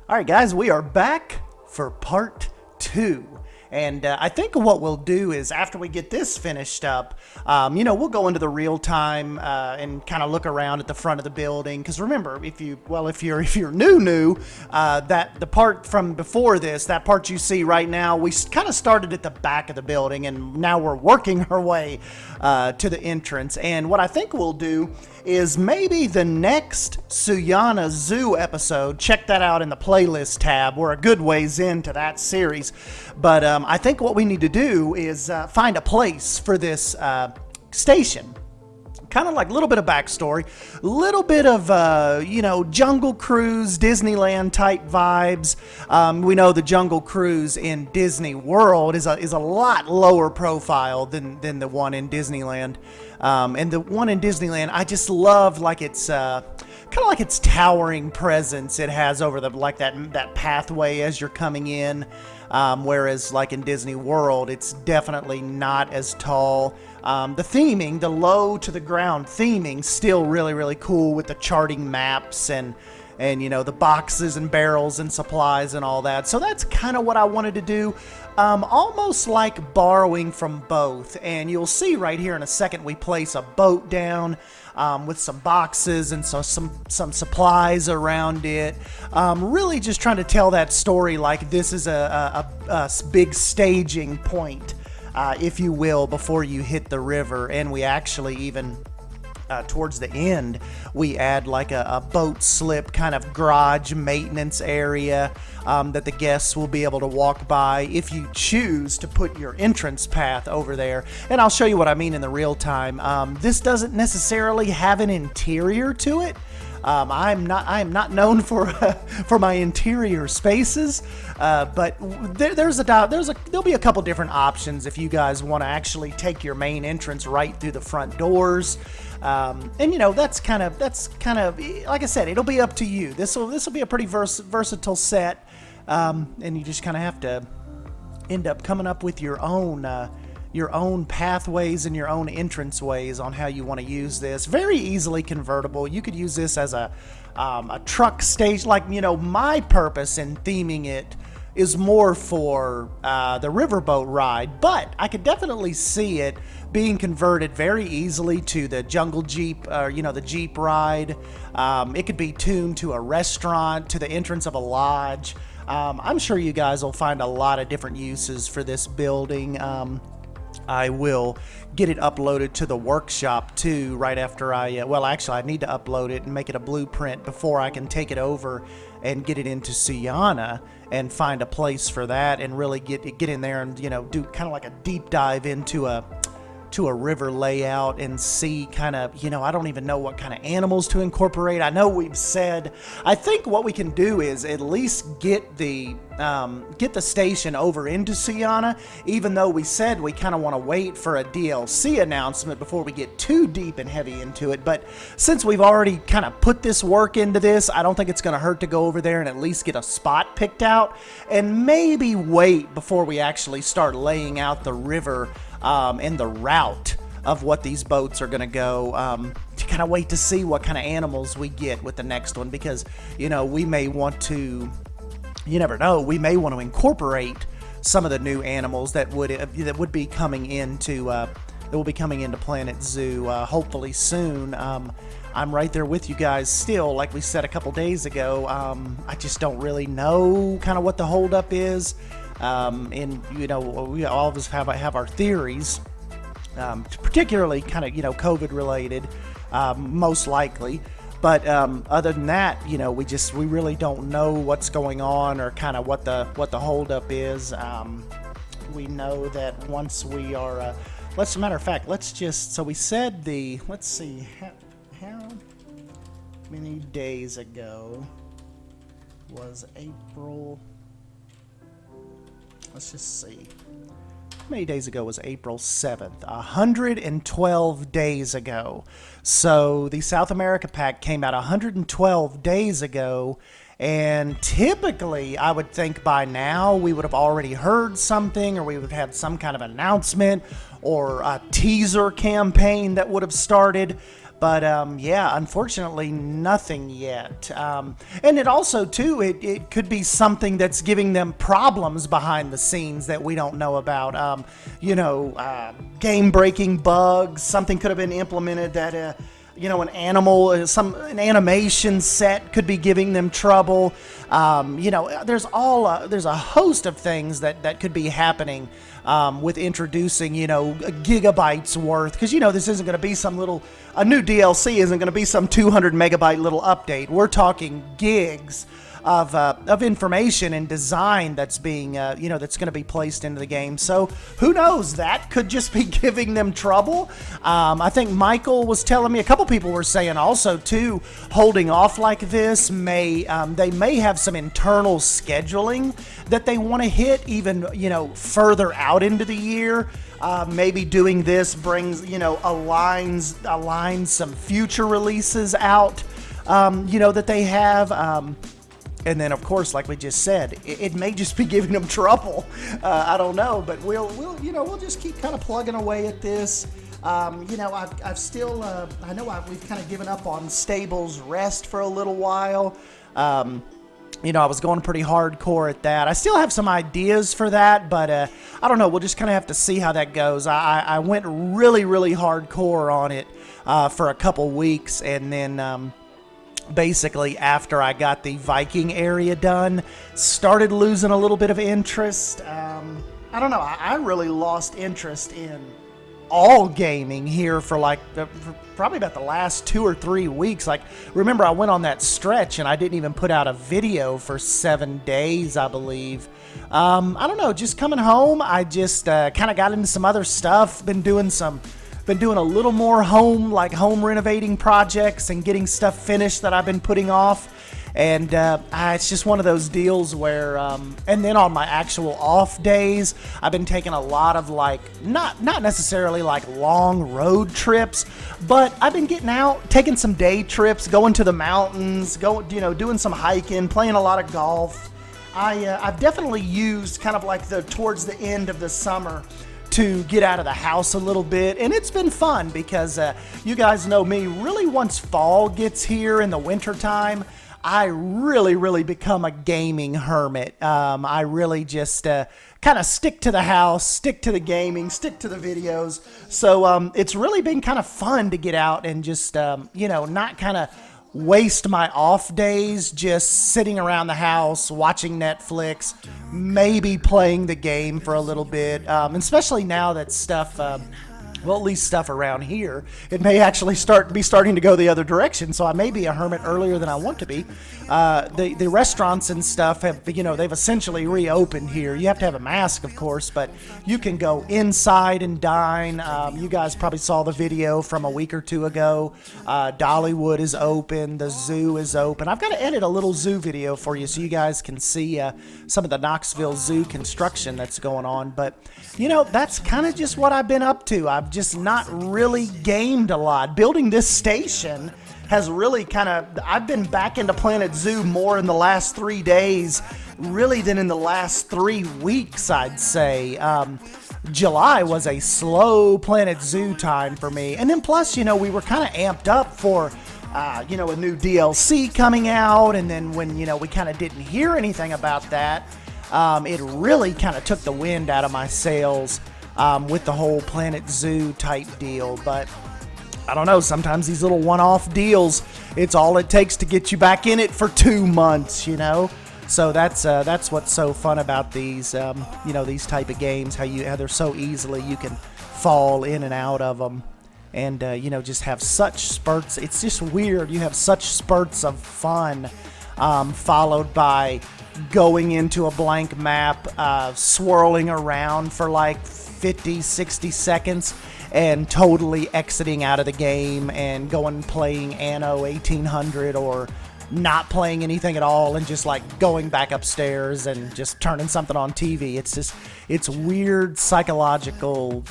All right, guys, we are back for part 2. And I think what we'll do is after we get this finished up, we'll go into the real time and kind of look around at the front of the building. Because remember, if you're new, that the part from before this, that part you see right now, we kind of started at the back of the building, and now we're working our way to the entrance. And what I think we'll do is maybe the next Suyana Zoo episode. Check that out in the playlist tab. We're a good ways into that series. But I think what we need to do is find a place for this station. Kind of like a little bit of backstory, a little bit of, Jungle Cruise, Disneyland type vibes. We know the Jungle Cruise in Disney World is a lot lower profile than the one in Disneyland. And the one in Disneyland, I just love like its kind of like its towering presence it has over that pathway as you're coming in. Whereas like in Disney World, it's definitely not as tall. The theming, the low to the ground theming, still really, really cool with the charting maps and the boxes and barrels and supplies and all that. So that's kind of what I wanted to do. Almost like borrowing from both. And you'll see right here in a second, we place a boat down with some boxes and some supplies around it. Really just trying to tell that story like this is a big staging point, if you will, before you hit the river. And we actually even... towards the end, we add like a boat slip kind of garage maintenance area that the guests will be able to walk by if you choose to put your entrance path over there. And I'll show you what I mean in the real time. This doesn't necessarily have an interior to it. I am not known for my interior spaces, but there'll be a couple different options if you guys want to actually take your main entrance right through the front doors. That's kind of like I said, it'll be up to you. This will be a pretty versatile set, and you just kind of have to end up coming up with your own pathways and your own entrance ways on how you want to use this. Very easily convertible. You could use this as a truck stage. Like, my purpose in theming it is more for the riverboat ride, but I could definitely see it being converted very easily to the jungle jeep, or the jeep ride. It could be tuned to a restaurant, to the entrance of a lodge. I'm sure you guys will find a lot of different uses for this building. I will get it uploaded to the workshop too right after I need to upload it and make it a blueprint before I can take it over and get it into Suyana and find a place for that and really get in there and do kind of like a deep dive into a river layout and see kind of, I don't even know what kind of animals to incorporate. I know we've said, I think what we can do is at least get the station over into Suyana, even though we said we kind of want to wait for a DLC announcement before we get too deep and heavy into it. But since we've already kind of put this work into this, I don't think it's going to hurt to go over there and at least get a spot picked out and maybe wait before we actually start laying out the river and the route of what these boats are going to go, to kind of wait to see what kind of animals we get with the next one, because we may want to, you never know, we may want to incorporate some of the new animals that would be coming into Planet Zoo hopefully soon. I'm right there with you guys still, like we said a couple days ago. I just don't really know kind of what the holdup is. We all of us have our theories, particularly kind of, COVID related, most likely. But other than that, we really don't know what's going on or kind of what the holdup is. We know that once we are, as a matter of fact, so we said let's see, how many days ago was April? Let's just see. How many days ago was April 7th? 112 days ago. So the South America pack came out 112 days ago, and typically I would think by now we would have already heard something, or we would have some kind of announcement or a teaser campaign that would have started. But yeah, unfortunately, nothing yet. And it also, too, it could be something that's giving them problems behind the scenes that we don't know about. Game-breaking bugs. Something could have been implemented that an animation set could be giving them trouble. There's a host of things that could be happening with introducing, gigabytes worth. Because, this isn't going to be a new DLC isn't going to be some 200 megabyte little update. We're talking gigs of information and design that's being, that's going to be placed into the game. So who knows? That could just be giving them trouble. I think Michael was telling me, a couple people were saying also too, holding off like this they may have some internal scheduling that they want to hit even, further out into the year. Maybe doing this brings, aligns some future releases out, that they have. And then, of course, like we just said, it may just be giving them trouble. I don't know, but we'll just keep kind of plugging away at this. I've still, we've kind of given up on Stables Rest for a little while. I was going pretty hardcore at that. I still have some ideas for that, but I don't know. We'll just kind of have to see how that goes. I went really, really hardcore on it for a couple weeks, and then basically after I got the Viking area done, started losing a little bit of interest. I don't know. I really lost interest in all gaming here for probably about the last 2 or 3 weeks. Like, remember, I went on that stretch and I didn't even put out a video for 7 days, I believe. I don't know, just coming home, I just kind of got into some other stuff. Been doing a little more home renovating projects and getting stuff finished that I've been putting off. And it's just one of those deals where, and then on my actual off days, I've been taking a lot of not necessarily long road trips, but I've been getting out, taking some day trips, going to the mountains, doing some hiking, playing a lot of golf. I've definitely used kind of towards the end of the summer to get out of the house a little bit, and it's been fun because you guys know me, really once fall gets here in the wintertime, I really become a gaming hermit. I really just kind of stick to the house, stick to the gaming, stick to the videos. So it's really been kind of fun to get out and just, not kind of waste my off days just sitting around the house, watching Netflix, maybe playing the game for a little bit, especially now that stuff... at least stuff around here, it may actually be starting to go the other direction, so I may be a hermit earlier than I want to be. The restaurants and stuff have, they've essentially reopened here. You have to have a mask, of course, but you can go inside and dine. You guys probably saw the video from a week or two ago. Dollywood is open. The zoo is open. I've got to edit a little zoo video for you so you guys can see some of the Knoxville Zoo construction that's going on, but, that's kind of just what I've been up to. I've just not really gamed a lot. Building this station has really I've been back into Planet Zoo more in the last 3 days, really, than in the last 3 weeks, I'd say. July was a slow Planet Zoo time for me. And then plus, we were kind of amped up for, a new DLC coming out. And then when, we kind of didn't hear anything about that, it really kind of took the wind out of my sails. With the whole Planet Zoo type deal, but I don't know, sometimes these little one-off deals, it's all it takes to get you back in it for 2 months, so that's what's so fun about these, these type of games, how they're so easily, you can fall in and out of them, and, just have such spurts. It's just weird, you have such spurts of fun, followed by going into a blank map, swirling around for 50, 60 seconds and totally exiting out of the game and going playing Anno 1800 or not playing anything at all and just going back upstairs and just turning something on TV. It's weird psychological,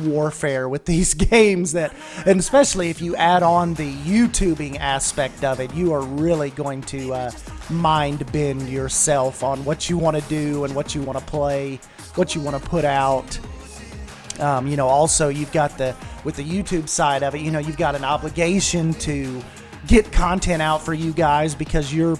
warfare with these games and especially if you add on the YouTubing aspect of it, you are really going to mind bend yourself on what you want to do and what you want to play, what you want to put out. Also you've got with the YouTube side of it, you've got an obligation to get content out for you guys because you're,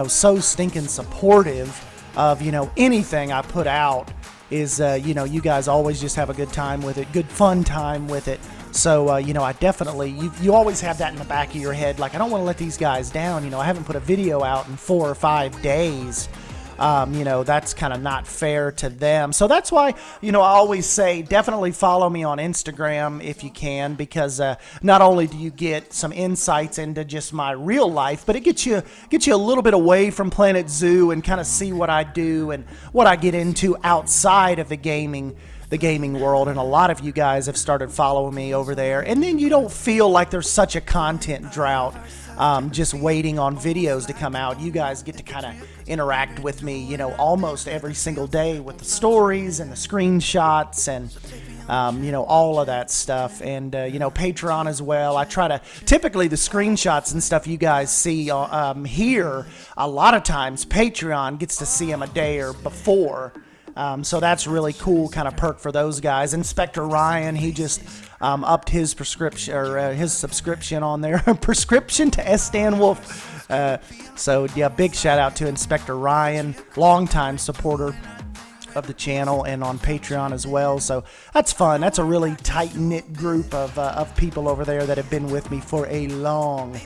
so stinking supportive of, anything I put out. Is, you guys always just have a good time with it, good fun time with it. So, I definitely, you always have that in the back of your head. Like, I don't want to let these guys down. I haven't put a video out in 4 or 5 days. That's kind of not fair to them. So that's why, I always say definitely follow me on Instagram if you can, because not only do you get some insights into just my real life, but it gets you a little bit away from Planet Zoo and kind of see what I do and what I get into outside of the gaming world. And a lot of you guys have started following me over there, and then you don't feel like there's such a content drought. Just waiting on videos to come out. You guys get to kind of interact with me, almost every single day with the stories and the screenshots and, all of that stuff. And, Patreon as well. I try to, typically the screenshots and stuff you guys see here, a lot of times Patreon gets to see them a day or before. So that's really cool kind of perk for those guys. Inspector Ryan, he just upped his prescription or his subscription on there. Prescription to S. Dan Wolf. So yeah, big shout out to Inspector Ryan, longtime supporter of the channel and on Patreon as well. So that's fun. That's a really tight-knit group of people over there that have been with me for a long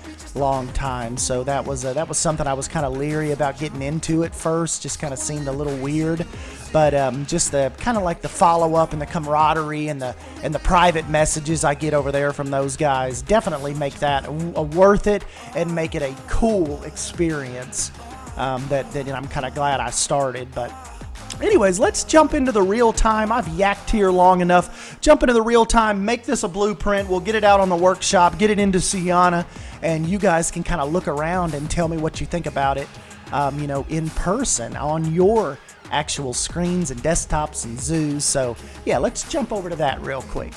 time. So that was something I was kind of leery about getting into at first. Just kind of seemed a little weird. But just the kind of like the follow-up and the camaraderie and the private messages I get over there from those guys definitely make that worth it and make it a cool experience that I'm kind of glad I started. But anyways, let's jump into the real time. I've yacked here long enough. Jump into the real time, make this a blueprint. We'll get it out on the workshop, get it into Sienna, and you guys can kind of look around and tell me what you think about it, in person on your actual screens and desktops and zoos. So yeah, let's jump over to that real quick.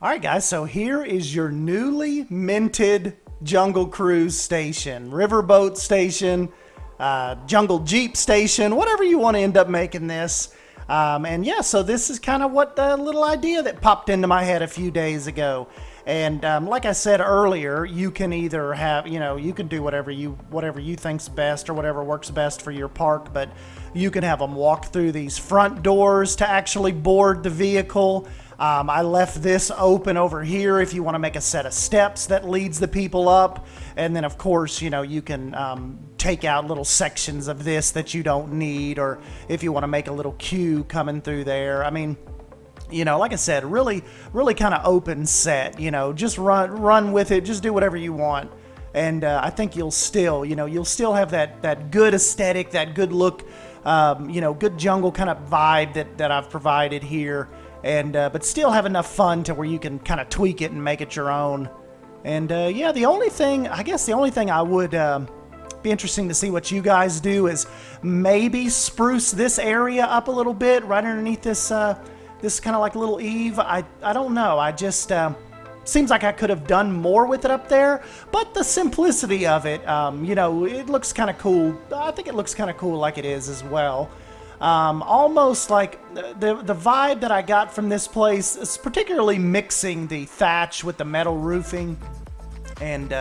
All right, guys, so here is your newly minted Jungle Cruise station, Riverboat station, Jungle Jeep station, whatever you want to end up making this. And yeah, so this is kind of what the little idea that popped into my head a few days ago. And like I said earlier, you can either have, you can do whatever you think's best or whatever works best for your park, but you can have them walk through these front doors to actually board the vehicle. I left this open over here if you want to make a set of steps that leads the people up. And then, of course, you can take out little sections of this that you don't need, or if you want to make a little queue coming through there. I mean, like I said, really kind of open set, just run with it. Just do whatever you want. And I think you'll still have that good aesthetic, that good look, good jungle kind of vibe that I've provided here. And but still have enough fun to where you can kind of tweak it and make it your own. And yeah, the only thing I would be interesting to see what you guys do is maybe spruce this area up a little bit right underneath this kind of like little eave. I don't know. I just seems like I could have done more with it up there, but the simplicity of it, it looks kind of cool. I think it looks kind of cool like it is as well. Almost like the vibe that I got from this place is particularly mixing the thatch with the metal roofing and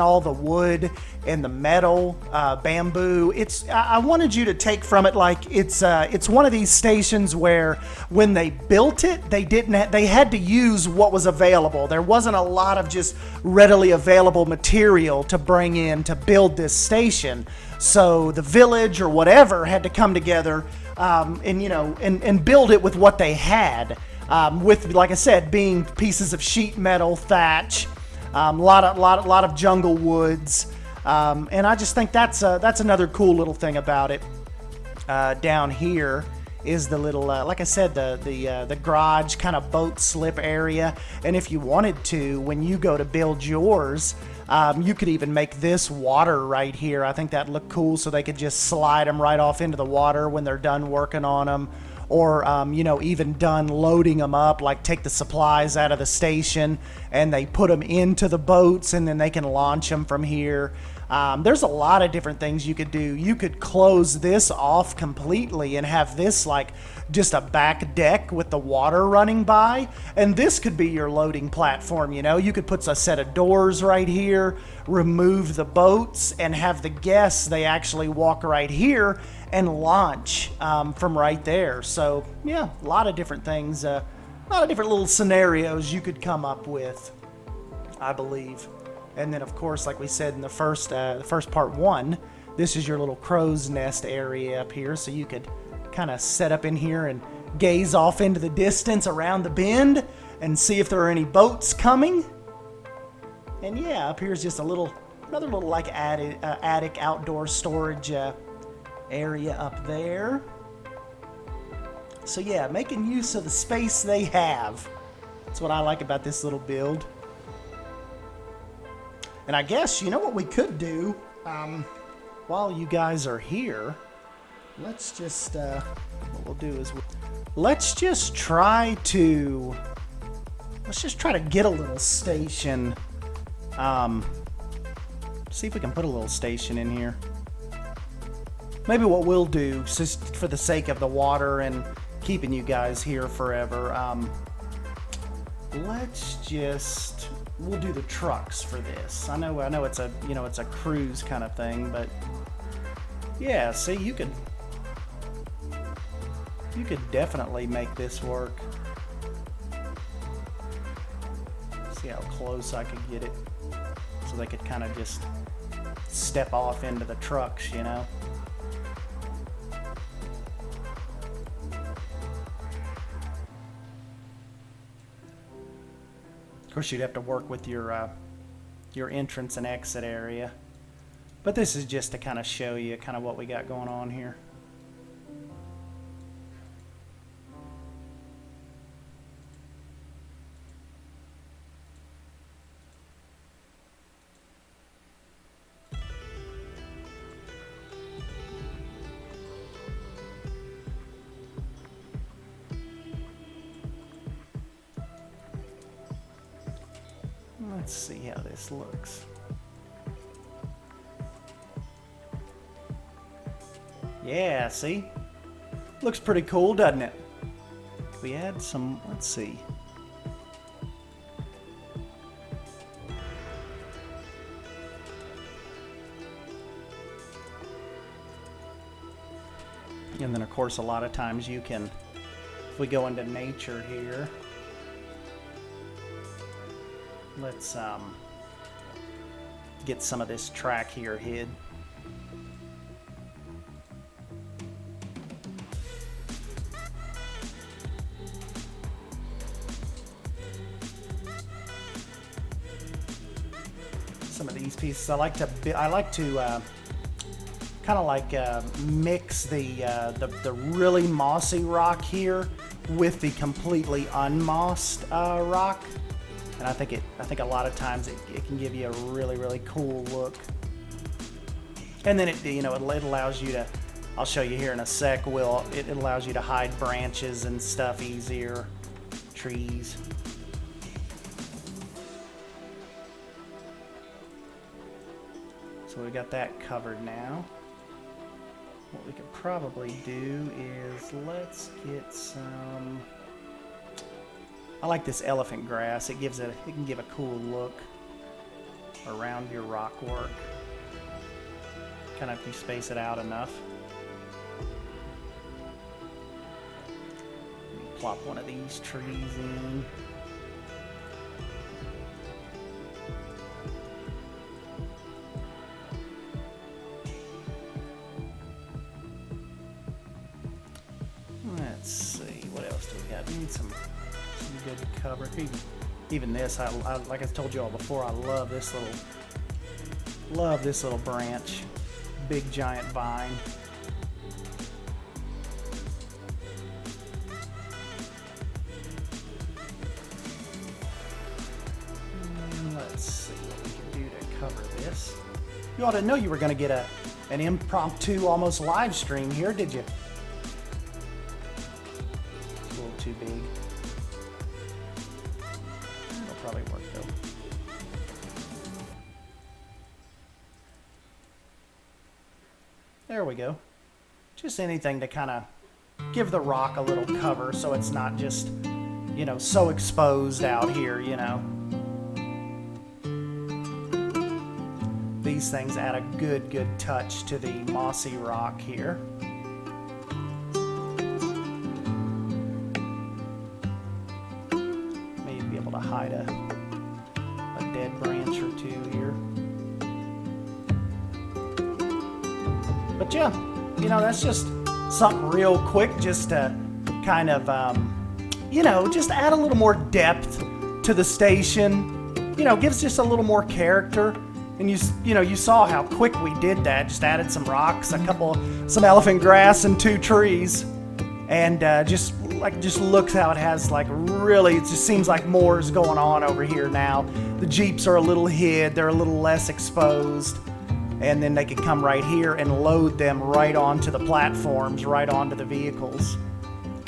all the wood and the metal bamboo. I wanted you to take from it like it's one of these stations where when they built it, they had to use what was available. There wasn't a lot of just readily available material to bring in to build this station. So the village or whatever had to come together and build it with what they had. With, like I said, being pieces of sheet metal, thatch, a lot of jungle woods, And I just think that's another cool little thing about it. Down here is the little, like I said, the garage kind of boat slip area. And if you wanted to, when you go to build yours, you could even make this water right here. I think that'd look cool, so they could just slide them right off into the water when they're done working on them. Or, you know, even done loading them up, like take the supplies out of the station and they put them into the boats and then they can launch them from here. There's a lot of different things you could do. You could close this off completely and have this like just a back deck with the water running by. And this could be your loading platform, you know. You could put a set of doors right here, remove the boats, and have the guests, they actually walk right here and launch from right there. So yeah, a lot of different things, a lot of different little scenarios you could come up with, I believe. And then of course, like we said in the first part one, this is your little crow's nest area up here, so you could kind of set up in here and gaze off into the distance around the bend and see if there are any boats coming. And yeah, up here's just another little like attic outdoor storage area up there. So yeah, making use of the space they have. That's what I like about this little build. And I guess, you know what we could do, while you guys are here, let's just, what we'll do is, let's just try to get a little station, see if we can put a little station in here. Maybe what we'll do, just for the sake of the water and keeping you guys here forever, we'll do the trucks for this. I know it's a, you know, it's a cruise kind of thing, but yeah, see, you could definitely make this work. See how close I could get it, so they could kind of just step off into the trucks, you know. Of course, you'd have to work with your entrance and exit area, but this is just to kind of show you kind of what we got going on here. Let's see how this looks. Yeah, see? Looks pretty cool, doesn't it? We add some, let's see. And then of course a lot of times you can, if we go into nature here, let's get some of this track here hid. Some of these pieces I like to kind of like mix the really mossy rock here with the completely unmossed rock. And I think a lot of times it can give you a really, really cool look. And then it allows you to, I'll show you here in a sec, it allows you to hide branches and stuff easier, trees. So we got that covered now. What we could probably do is let's get some, I like this elephant grass. It can give a cool look around your rock work. Kind of if you space it out enough. Plop one of these trees in. Let's see, what else do we got? We need some good cover. Even this, I like I told you all before, I love this Love this little branch. Big giant vine. Let's see what we can do to cover this. You ought to know you were going to get an impromptu, almost live stream here, did you? It's a little too big. It'll probably work though. There we go. Just anything to kind of give the rock a little cover so it's not just, you know, so exposed out here, you know. These things add a good touch to the mossy rock here. Maybe be able to hide a dead branch or two here. But yeah, you know, that's just something real quick just to kind of, you know, just add a little more depth to the station. You know, gives just a little more character. And you know, you saw how quick we did that. Just added some rocks, some elephant grass, and 2 trees, and just looks how it has like really. It just seems like more is going on over here now. The Jeeps are a little hid; they're a little less exposed, and then they can come right here and load them right onto the platforms, right onto the vehicles.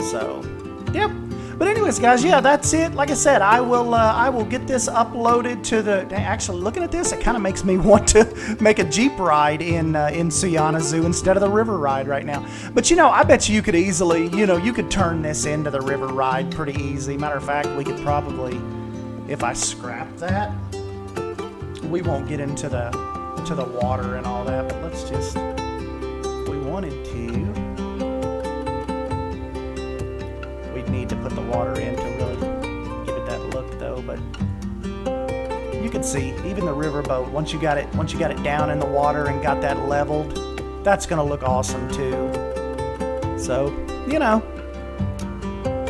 So, yep. But anyways, guys, yeah, that's it. Like I said, I will get this uploaded to the. Actually, looking at this, it kind of makes me want to make a Jeep ride in Syana Zoo instead of the river ride right now. But you know, I bet you could easily, you know, you could turn this into the river ride pretty easy. Matter of fact, we could probably, if I scrap that, we won't get into the water and all that. But let's just, if we wanted to. Need to put the water in to really give it that look though, but you can see even the riverboat, once you got it down in the water and got that leveled, that's gonna look awesome too. So, you know,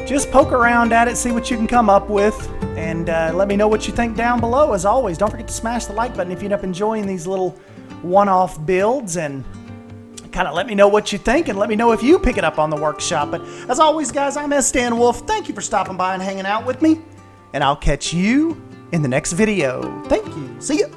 just poke around at it, see what you can come up with, and let me know what you think down below. As always, don't forget to smash the like button if you end up enjoying these little one-off builds, and kind of let me know what you think, and let me know if you pick it up on the workshop. But as always, guys, I'm S. Dan Wolf. Thank you for stopping by and hanging out with me, and I'll catch you in the next video. Thank you. See ya.